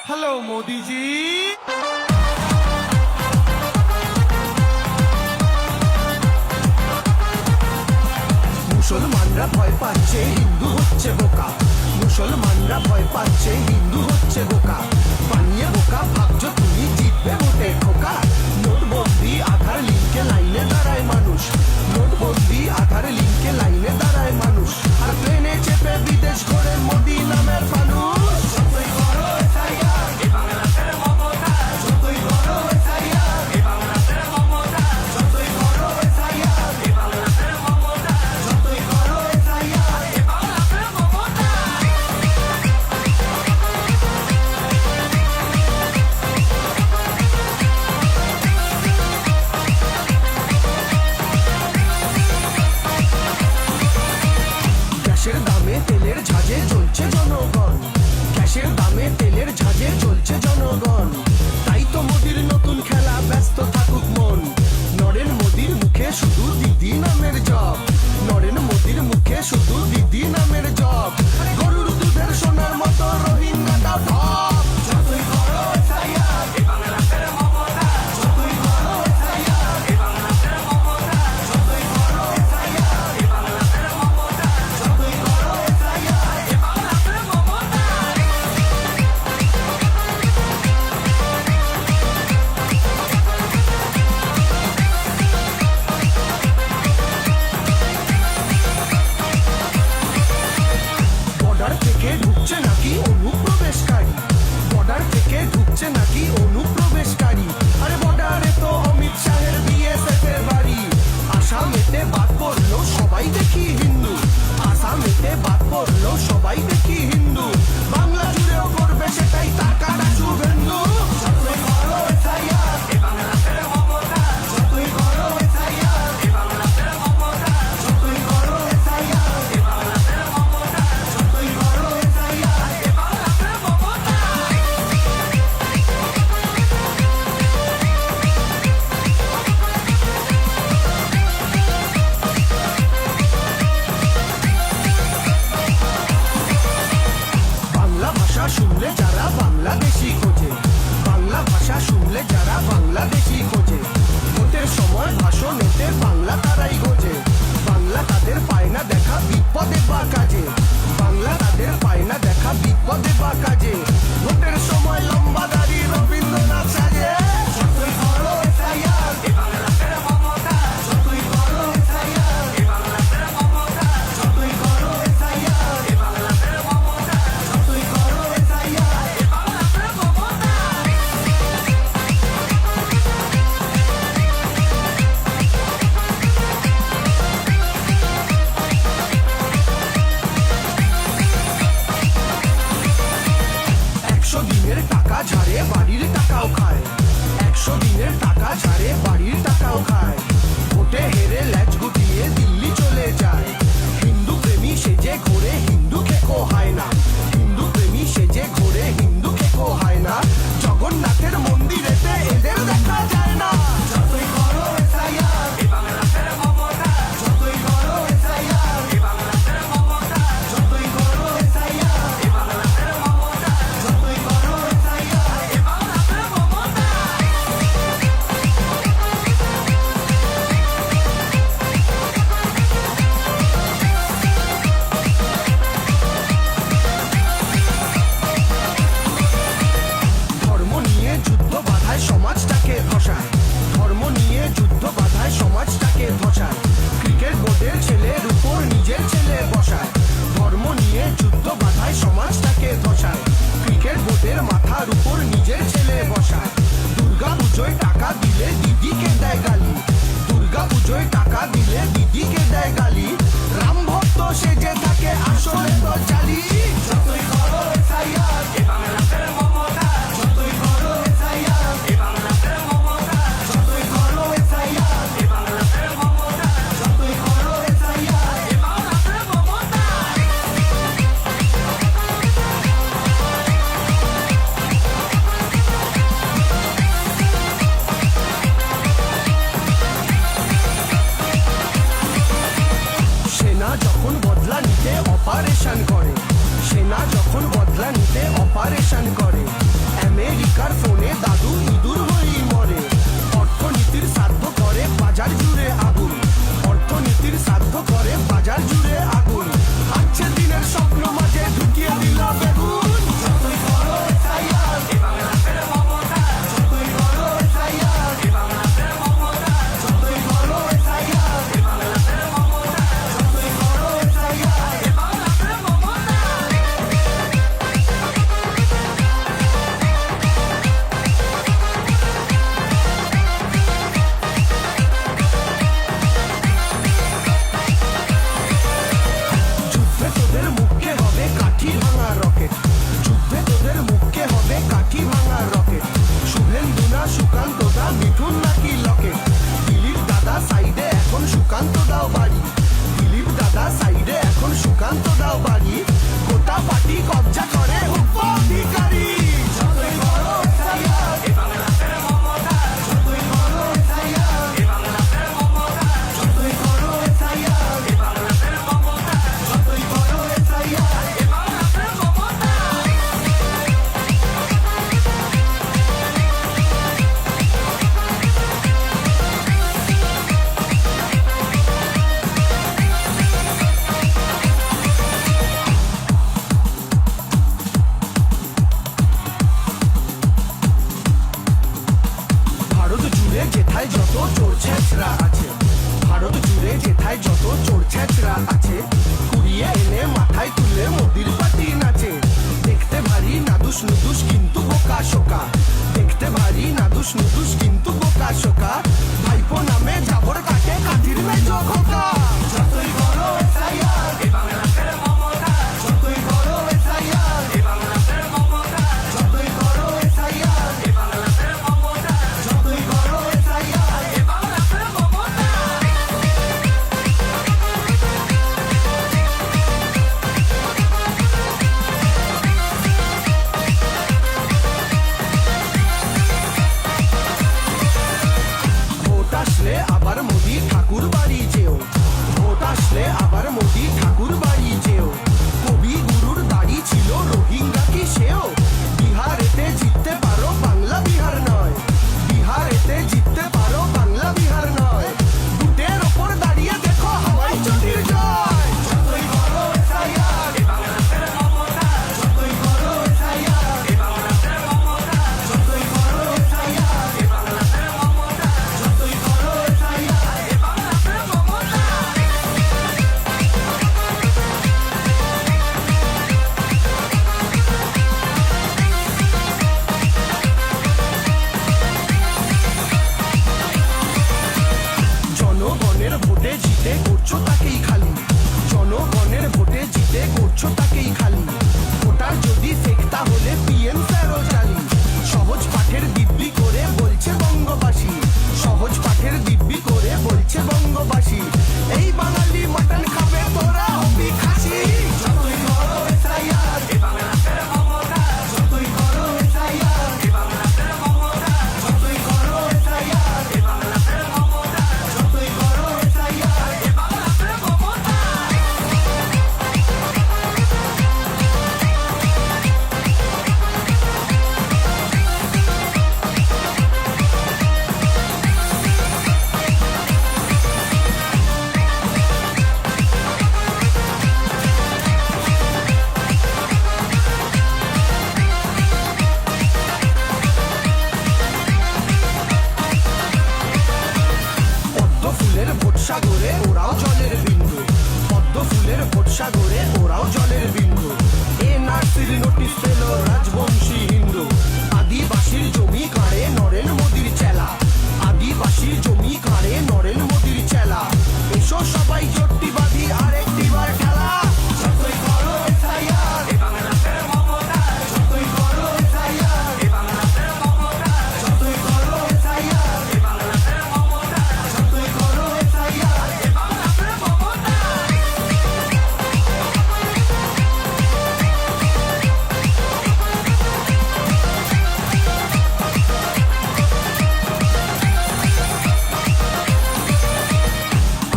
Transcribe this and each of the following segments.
Hello Modi ji. মুসলমানরা ভয় পাচ্ছে হিন্দু হচ্ছে বোকা, মুসলমানরা ভয় পাচ্ছে হিন্দু হচ্ছে বোকা, বানিয়ে বোকা ভাবছো তুমি জিতবে ভোটে খোকা। নোটবন্দি আধার লিঙ্কে লাইনে দাঁড়ায় মানুষ, নোটবন্দি আধার লিঙ্কে লাইনে দাঁড়ায় মানুষ, আর প্লেনে চেপে বিদেশ ঘোরে মোদি নামের ফানুষ। যতই বড় এসআইআর এ বাংলাদেশের মমতা, যতই বড় এসআইআর এ বাংলাদেশের মমতা, যতই বড় এসআইআর এ বাংলাদেশের মমতা, যতই বড় এসআইআর এ বাংলাদেশের মমতা। গ্যাসের দামে তেলের ঝাঁজে জ্বলছে জনগণ, গ্যাসের দামে তেলের ঝাঁজে জ্বলছে জনগণ, তাই তো মোদির নতুন খেলা ব্যস্ত থাকুক মন। নরেন মোদির মুখে শুধু দিদি নামের জব, নরেন মোদির মুখে শুধু দিদি নামের জব, গরুর দুধের সোনার মতো রোহিঙ্গাটা ঢপ। যতই বড় এসআইআর এ বাংলাদেশের মমতা, যতই বড় এসআইআর এ বাংলাদেশের মমতা, যতই বড় এসআইআর এ বাংলাদেশের মমতা, যতই বড় এসআইআর এ বাংলাদেশের মমতা। বর্ডার থেকে ঢুকছে নাকি অনুপ্রবেশকারী, বর্ডার থেকে ঢুকছে নাকি অনুপ্রবেশকারী, আরে বর্ডারে তো অমিত শাহের বিএসএফ এর বাড়ি। আসামেতে বাদ পড়লো সবাই দেখি হিন্দু, আসামেতে বাদ পড়লো সবাই দেখি হিন্দু, বাংলা জুড়েও করবে সেটাই তার কাটা শুভেন্দু। যতই বড় এসআইআর এ বাংলাদেশের মমতা, যতই বড় এসআইআর এ বাংলাদেশের মমতা, যতই বড় এসআইআর এ বাংলাদেশের মমতা, যতই বড় এসআইআর এ বাংলাদেশের মমতা। বাংলা ভাষা শুনলে যারা বাংলাদেশি খোঁজে, বাংলা ভাষা শুনলে যারা বাংলাদেশি খোঁজে, ভোটের সময় ভাষণেতে বাংলা তারাই গোজে, বাংলা তাদের পায় না দেখা বিপদে বা কাজে, বাংলা তাদের পায় না দেখা বিপদে বা কাজে, ভোটের সময় লম্বা দাড়ি রবীন্দ্রনাথ সাজে। যতই বড় এসআইআর এ বাংলাদেশের মমতা, যতই বড় এসআইআর এ বাংলাদেশের মমতা, যতই বড় এসআইআর এ বাংলাদেশের মমতা, যতই বড় এসআইআর এ বাংলাদেশের মমতা। একশো দিনের টাকা ঝাড়ে বাড়ির টাকাও খায়, একশো দিনের টাকা ঝাড়ে বাড়ির টাকাও খায়, ভোটে হেরে ল্যাচ গুটিয়ে দিল্লি চলে যায়, হিন্দু প্রেমী সেজে ঘোরে হিন্দু খেকো হয় না, হিন্দু প্রেমী সেজে ঘোরে হিন্দু খেকো হয় না, জগন্নাথের মন্দিরেতে এদের দেখা যায় না। যতই বড় এসআইআর এ বাংলাদেশের মমতা, যতই বড় এসআইআর এ বাংলাদেশের মমতা, যতই বড় এসআইআর এ বাংলাদেশের মমতা, যতই বড় এসআইআর এ বাংলাদেশের মমতা। ধর্ম নিয়ে যুদ্ধ বাধায় সমাজটাকে ধসায়, ধর্ম নিয়ে যুদ্ধ বাধায় সমাজটাকে ধসায়, ক্রিকেট বোর্ডের ছেলের উপর নিজের ছেলে বসায়, ধর্ম নিয়ে যুদ্ধ বাধায় সমাজটাকে ধসায়, ক্রিকেট বোর্ডের মাথার উপর নিজের ছেলে বসায়, দুর্গা পুজোয় টাকা দিলে দিদিকে দেয় গালি, দুর্গা পুজোয় টাকা দিলে দিদিকে দেয় গালি, রাম ভক্ত সেজে থাকে আসলে তো জালি। যতই বড় এসআইআর এ বাংলাদেশের মমতা, যতই বড় এসআইআর এ বাংলাদেশের মমতা, যতই বড় এসআইআর এ বাংলাদেশের মমতা, যতই বড় এসআইআর এ বাংলাদেশের মমতা। সেনা যখন বদলা নিতে অপারেশন জুড়ে মোদির পার্টি নাচে। দেখতে ভারী নাদুস নুদুস কিন্তু বোকা শোকা, দেখতে ভারী নাদুস নুদুস কিন্তু বোকা শোকা। ভাইপো নামে জাবর কাটে কাঠির মেজো খোকা। যতই করো এসআইআর এ বাংলাদেশের মমতা, যতই করো এসআইআর এ বাংলাদেশের মমতা, যতই করো এসআইআর এ বাংলাদেশের মমতা, যতই করো এসআইআর এ বাংলাদেশের মমতা। ভোট আসলে আবার মোদি ঠাকুর বাড়ি যেও, ভোট আসলে আবার মোদি ঠাকুর বাড়ি যেও। কবি গুরুর দাড়ি ছিল রোহিঙ্গা কি সেও? বিহারেতে জিততে পারো বাংলা বিহার নয়, বিহারেতে জিততে পারো বাংলা বিহার নয়। বুটের ওপর দাঁড়িয়ে দেখো হাওয়াই চটির জয়। যতই করো এসআইআর এ বাংলাদেশের মমতা, যতই করো এসআইআর এ বাংলাদেশের মমতা, যতই করো এসআইআর এ বাংলাদেশের মমতা, যতই করো এসআইআর এ বাংলাদেশের মমতা। জনগণের ভোটে জিতে করছো তাকেই খালি, জনগণের ভোটে জিতে করছো তাকেই খালি। ভোটার যদি ফেক তাহলে পিএম স্যারও চালি। সহজ পাঠের দিব্যি করে বলছে বঙ্গবাসী, সহজ পাঠের দিব্যি করে বলছে বঙ্গবাসী। এই বাঙালি মাটন খাবে তোরা হবি খাসি। যতই করো এসআইআর এ বাংলাদেশের মমতা, যতই করো এসআইআর এ বাংলাদেশের মমতা, যতই করো এসআইআর এ বাংলাদেশের মমতা, যতই করো এসআইআর এ বাংলাদেশের মমতা। পদ্ম ফুলের ভোট সাগরে ওরাও জলের বিন্দু, পদ্ম ফুলের ভোট সাগরে ওরাও জলের বিন্দু। এনআরসির নোটিশ পেল রাজবংশী হিন্দু। আদিবাসীর জমি কাড়ে নরেন মোদির চেলা, আদিবাসীর জমি কাড়ে নরেন মোদির চেলা। এসো সবাই জোটটি বাঁধি আর একটিবার খেলা। যতই করো এসআইআর এ বাংলাদেশের মমতা, যতই করো এসআইআর এ বাংলাদেশের মমতা, যতই করো এসআইআর এ বাংলাদেশের মমতা, যতই করো এসআইআর এ বাংলাদেশের মমতা।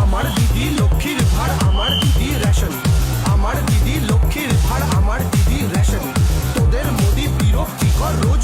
আমার দিদি লক্ষ্মীর ভাড় আমার দিদি রেশন, আমার দিদি লক্ষ্মীর ভাড় আমার দিদি রেশন। তোদের মোদি বিরক্তিকর রোজ